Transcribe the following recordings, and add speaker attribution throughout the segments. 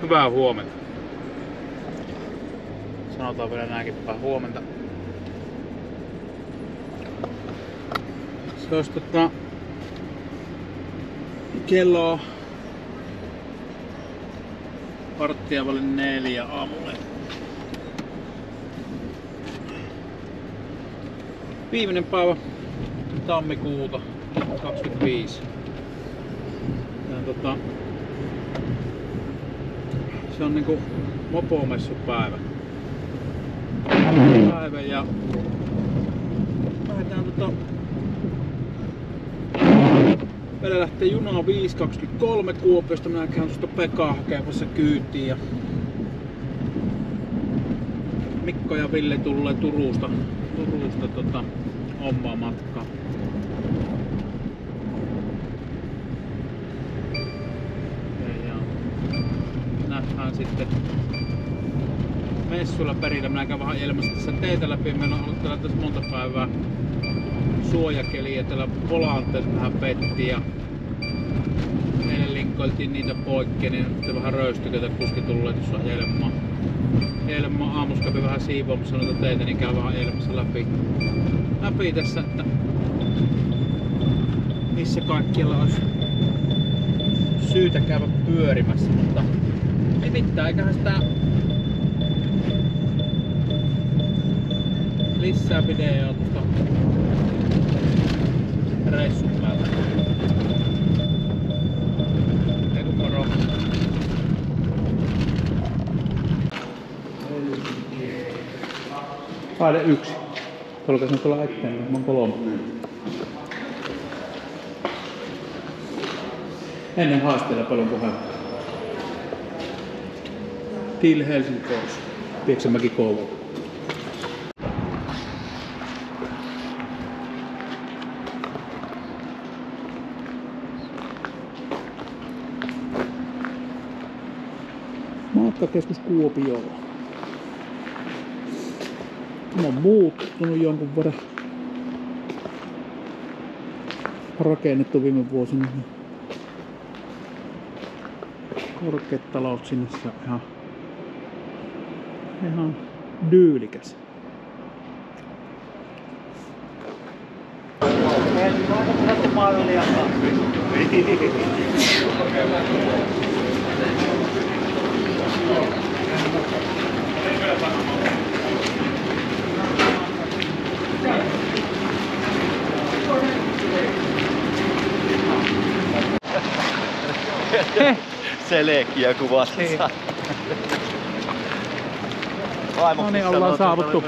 Speaker 1: Hyvää huomenta. Sanotaan vielä näinkin päin huomenta. Se olisi kello 3:45 aamulla. Viimeinen päivä tammikuuta 25. Ja se on niinku mopomessupäivä. Ja lähdetään meillä lähtee junaa 5:23 Kuopiosta. Minä käyn tuosta Pekaa hakemassa kyytiin ja Mikko ja Ville tulee Turusta omaa matkaa. Ja nähdään sitten messuilla perillä. Minä käyn vähän ilmassa tässä teitä läpi. Meillä on ollut täällä tässä monta päivää suojakeliä. Täällä volanteessa vähän petti ja eilen linkkoiltiin niitä poikki, niin sitten vähän röystyköitä kuski tulee tuossa Helma aamussa kävi vähän siivoamassa noita teitä, niin käy vähän ilmassa läpi tässä, että missä kaikkialla olisi syytä käydä pyörimässä, mutta ei mitään, eiköhän sitä lisää videoa tuosta reissun päältä. Eiku moro! Kaide 1. Tulkaa tulla eteen, mä oon 3. Ennen haasteella paljon puheenvuoroa. Till Helsingfors. Pieksämäki Kouvola. Matkakeskus Kuopioon. Tämä on muuttunut jonkun verran. Rakennettu viime vuosina. Korkeat talot sinne, se on ihan dyylikäs.
Speaker 2: Selekkiä kuvassa.
Speaker 1: No niin, ollaan saavuttu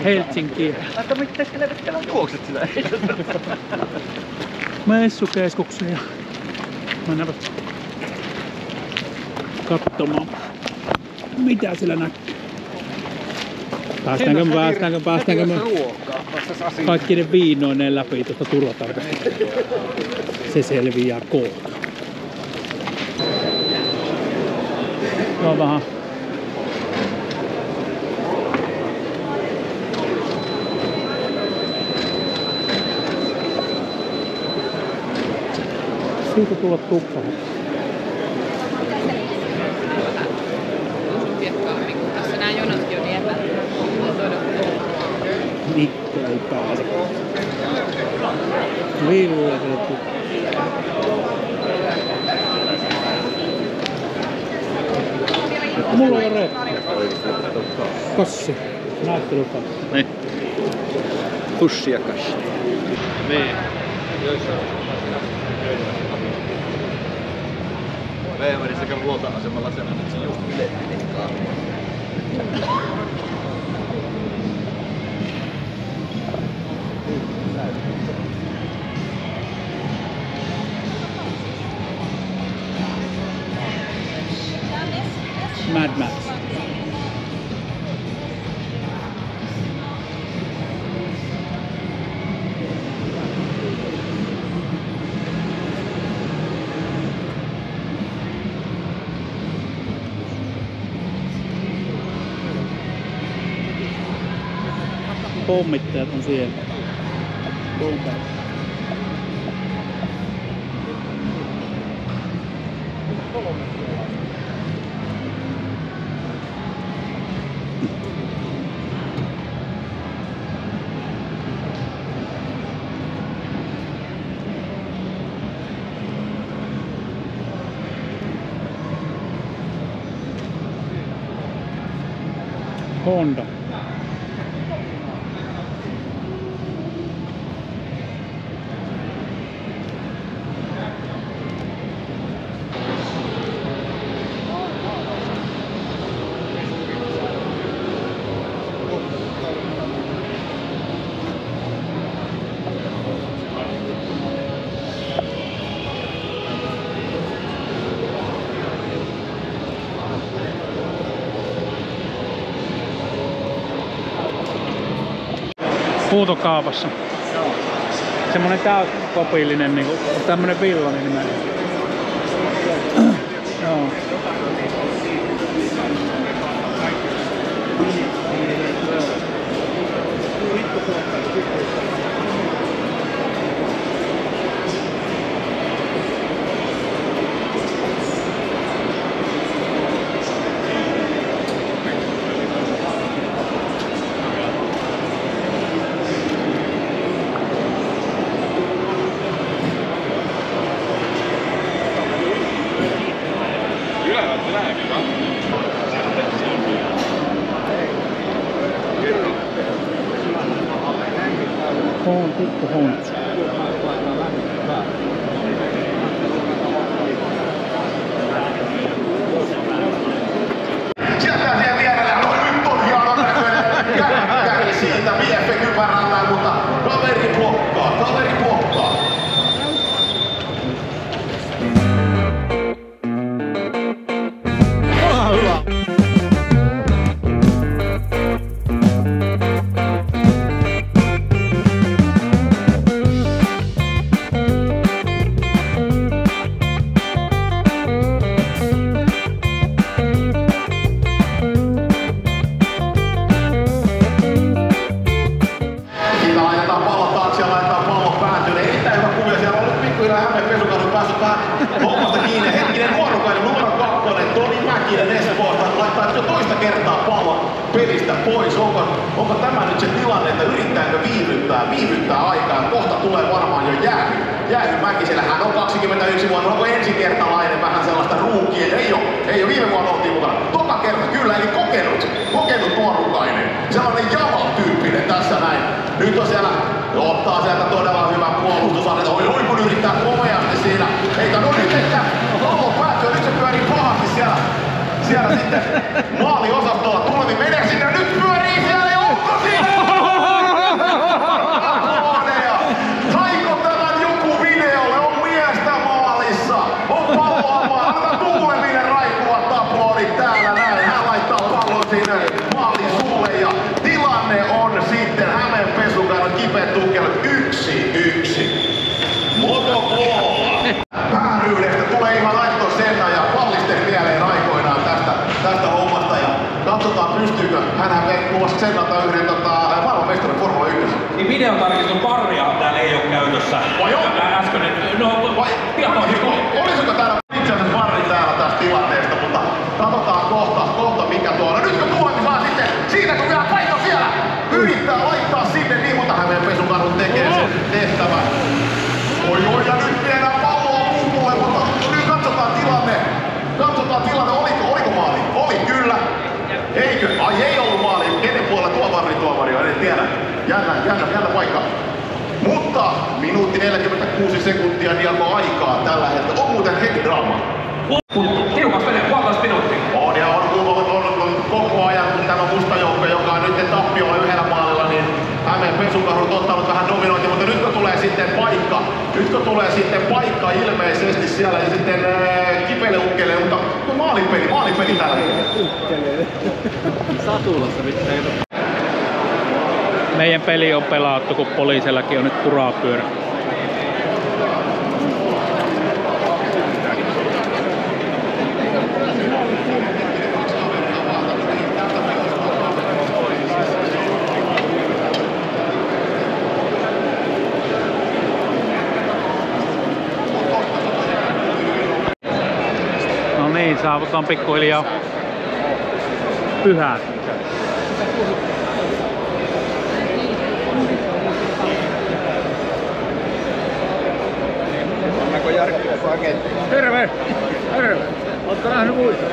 Speaker 1: Helsinkiin.
Speaker 2: Mutta mitä helvettiä juokset sinä?
Speaker 1: Messukeskukseen ja mennään katsomaan mitä siellä näkyy. Päästäänkö me kaikkien viinoineen läpi tuosta turvatarkasta? Se selviää kohta. Se on vähän siitä tulla tuppahan.
Speaker 3: Tässä nää jonotkin on niin
Speaker 1: Mikko ei pääse. Ville vedetty. Mulla on reppu. Kassi. Näyttelykassi.
Speaker 2: Niin. Pussia kassi.
Speaker 1: Niin.
Speaker 2: VM:n sekä luota-asemalla sen on nyt se just bilettinikkaa.
Speaker 1: Mad Max. Pommittajat on siellä. Pommittajat. Honda. Puutokaupassa. Semmonen täyskopillinen niinku, tämmönen villainen nimen. Joo. Pikku Honda.
Speaker 4: Sieltä siellä vierellä, no nyt on hienon näköinen kärki siitä VF-kypärällä, mutta kaveri blokkaa. Hommasta kiinni, hetkinen nuorukainen numero 2, Toni Mäkinen Espoosta laittaa jo toista kertaa pallon pelistä pois. Onko tämä nyt se tilanne, että yrittääkö viivyttää aikaa? Kohta tulee varmaan jo jäähy Mäkisellä. Hän on 21 vuonna, onko ensikertalainen vähän sellaista ruukia? Ei ole, viime vuonna oltiin mukana. Toka kerta kyllä, eli kokenut nuorukainen. Sellainen Jamal-tyyppinen tässä näin. Nyt on siellä, ottaa sieltä todella hyvä puolustusarja. Oi kun yrittää komeasti siinä. Eikä no nyt että pallo päätyy, nyt se pyörii pahasti siellä sitten maaliosastolla tulevi menee sinne, nyt pyörii siellä ja onko siinä? Saiko tämän joku videolle? On miestä maalissa, on palloa maalilla, tuuleminen raikuvat aplodit täällä näin. Hän laittaa pallon sinne maalin suulle ja tilanne on sitten Hämeen Pesukarhun Kipe Tukel 1-1. Motopolla. Vääryydestä tulee ihan Aitto Senna ja pallisteli mieleen aikoinaan tästä hommasta ja katsotaan pystyykö. Hänhän vei muun muassa Sennalta yhden maailmanmestarin Formula 1.
Speaker 2: Niin videotarkistus barria täällä ei oo käytössä.
Speaker 4: Vai on?
Speaker 2: Äskeinen, no
Speaker 4: olisiko täällä itse asiassa barri täällä tästä tilanteesta, mutta katsotaan kohta mikä tuolla. Nyt kun tulee, niin saa sitten siitä kun vielä paikka siellä yrittää laittaa sinne niin, mutta Hämeen Pesukarhu tekee sen tehtävän. Oi ja nyt viedään palloa muulle, mutta nyt katsotaan tilanne, oliko maali? Oli kyllä. Eikö? Ai ei ollut maali. Kenen puolella tuomari on? En tiedä. Jännä paikka. Mutta minuutti 46 sekuntia jako aikaa tällä hetkellä. On muuten head-draama.
Speaker 2: Tiukas menee, 1,5 minuuttia.
Speaker 4: On ja on koko ajan, kun täällä on musta joukko, joka on nyt tappiolla yhdellä maalilla, niin Hämeen Pesukarhu on ottanut vähän dominointia, mutta nyt kun tulee sitten paikka ilmeisesti siellä ja sitten Kipelle ukkelee, mutta maalipeli tällä hetkellä.
Speaker 2: Satulassa mitään.
Speaker 1: Meidän peli on pelattu, kun poliisellakin on nyt purapyörä. No niin, saavutaan pikkuhiljaa Pyhää.
Speaker 2: Annako Jarkko paketti?
Speaker 1: Terve! Terve! Ootko nähnyt muita?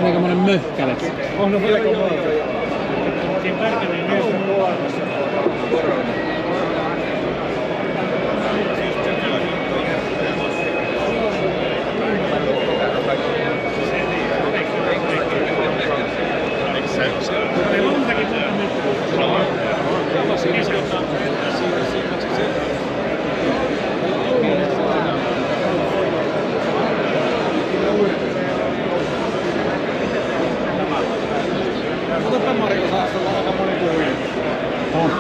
Speaker 1: Aikamoinen möhkäle.
Speaker 5: On aika monta. Siinä Pärkäneen mies on luomassa. Meillä on montakin
Speaker 2: Mutta Mario saa olla aika moni puhuja.
Speaker 1: On.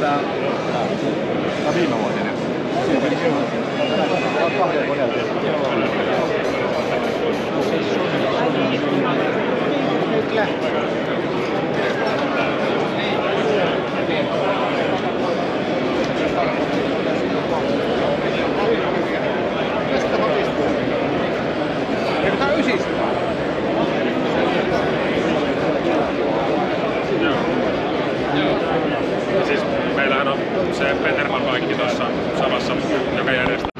Speaker 2: Tämä viimevuotinen. Kahden vuoden. Nyt lähtee. Tästä hotistuu. Eikö tää on ysistä?
Speaker 5: Ja siis meillähän on se Peterman kaikki tuossa samassa, joka järjestää.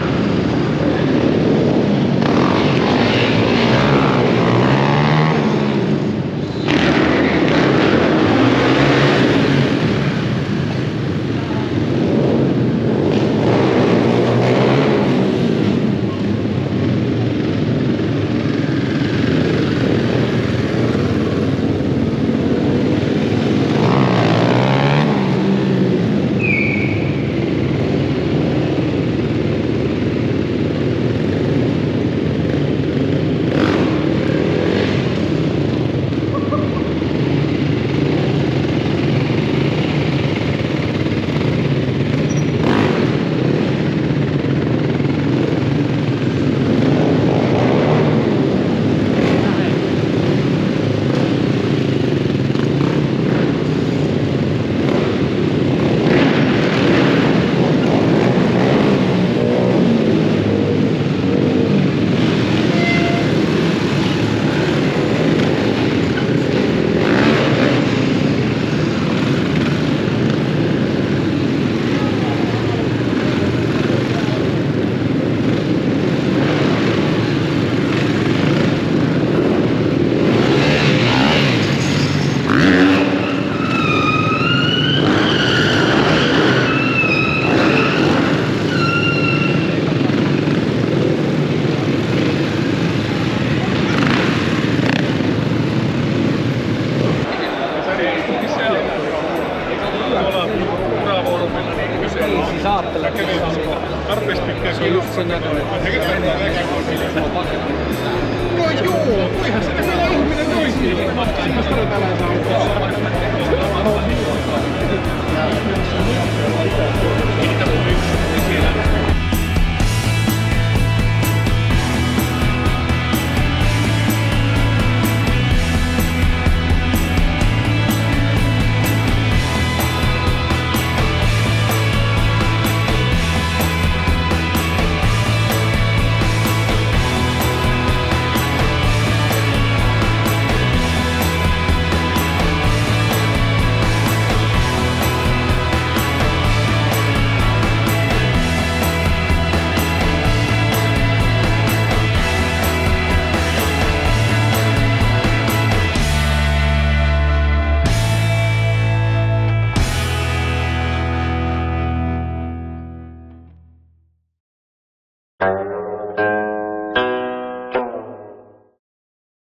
Speaker 1: Se on just sen näköinen.
Speaker 2: No joo, ihan se näköinen ihminen toisiin.
Speaker 6: You